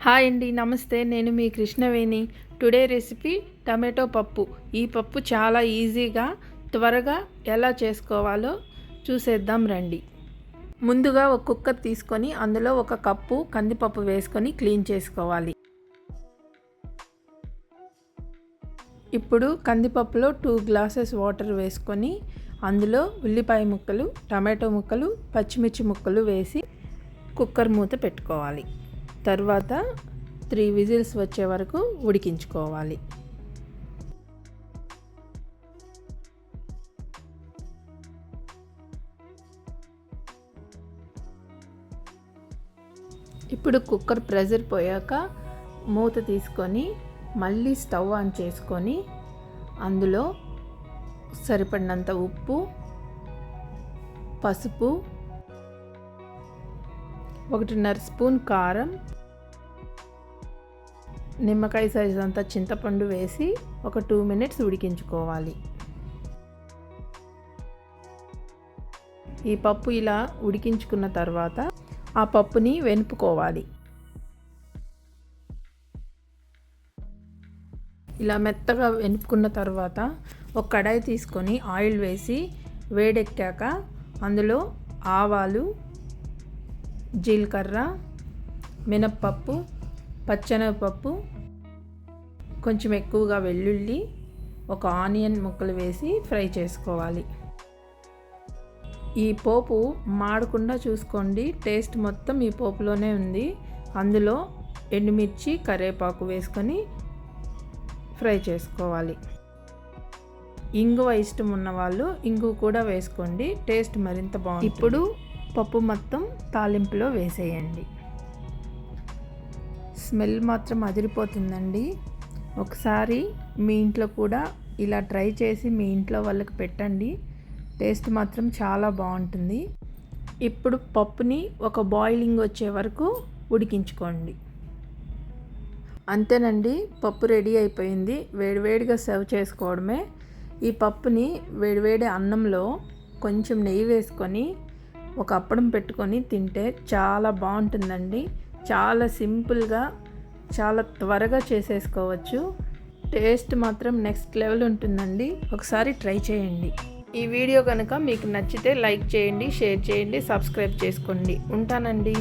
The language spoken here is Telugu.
హాయ్ అండి, నమస్తే. నేను మీ కృష్ణవేణి. టుడే రెసిపీ టమాటో పప్పు. ఈ పప్పు చాలా ఈజీగా త్వరగా ఎలా చేసుకోవాలో చూసేద్దాం రండి. ముందుగా ఒక కుక్కర్ తీసుకొని అందులో ఒక కప్పు కందిపప్పు వేసుకొని క్లీన్ చేసుకోవాలి. ఇప్పుడు కందిపప్పులో 2 గ్లాసెస్ వాటర్ వేసుకొని అందులో ఉల్లిపాయ ముక్కలు, టమాటో ముక్కలు, పచ్చిమిర్చి ముక్కలు వేసి కుక్కర్ మూత పెట్టుకోవాలి. తర్వాత 3 విజిల్స్ వచ్చే వరకు ఉడికించుకోవాలి. ఇప్పుడు కుక్కర్ ప్రెషర్ పోయాక మూత తీసుకొని మళ్ళీ స్టవ్ ఆన్ చేసుకొని అందులో సరిపడినంత ఉప్పు, పసుపు, 1.5 స్పూన్ కారం, నిమ్మకాయ సైజ్ అంతా చింతపండు వేసి ఒక 2 మినిట్స్ ఉడికించుకోవాలి. ఈ పప్పు ఇలా ఉడికించుకున్న తర్వాత ఆ పప్పుని వెనుపుకోవాలి. ఇలా మెత్తగా వెనుపుకున్న తర్వాత ఒక కడాయి తీసుకొని ఆయిల్ వేసి వేడెక్కాక అందులో ఆవాలు, జీలకర్ర, మినప్పప్పు, పచ్చెనగపప్పు, కొంచెం ఎక్కువగా వెల్లుల్లి, ఒక ఆనియన్ ముక్కలు వేసి ఫ్రై చేసుకోవాలి. ఈ పోపు మాడకుండా చూసుకోండి, టేస్ట్ మొత్తం ఈ పోపులోనే ఉంది. అందులో ఎండుమిర్చి, కరివేపాకు వేసుకొని ఫ్రై చేసుకోవాలి. ఇంగువ ఇష్టం ఉన్న వాళ్ళు ఇంగువ కూడా వేసుకోండి, టేస్ట్ మరింత బాగుంటుంది. ఇప్పుడు పప్పు మొత్తం తాలింపులో వేసేయండి. స్మెల్ మాత్రం అదిరిపోతుందండి. ఒకసారి మీ ఇంట్లో కూడా ఇలా ట్రై చేసి మీ ఇంట్లో వాళ్ళకి పెట్టండి, టేస్ట్ మాత్రం చాలా బాగుంటుంది. ఇప్పుడు పప్పుని ఒక బాయిలింగ్ వచ్చే వరకు ఉడికించుకోండి. అంతేనండి, పప్పు రెడీ అయిపోయింది. వేడివేడిగా సర్వ్ చేసుకోవడమే. ఈ పప్పుని వేడివేడి అన్నంలో కొంచెం నెయ్యి వేసుకొని ఒక అప్పడం పెట్టుకొని తింటే చాలా బాగుంటుందండి. చాలా సింపుల్గా, చాలా త్వరగా చేసేసుకోవచ్చు. టేస్ట్ మాత్రం నెక్స్ట్ లెవెల్ ఉంటుందండి. ఒకసారి ట్రై చేయండి. ఈ వీడియో కనుక మీకు నచ్చితే లైక్ చేయండి, షేర్ చేయండి, సబ్స్క్రైబ్ చేసుకోండి. ఉంటానండి.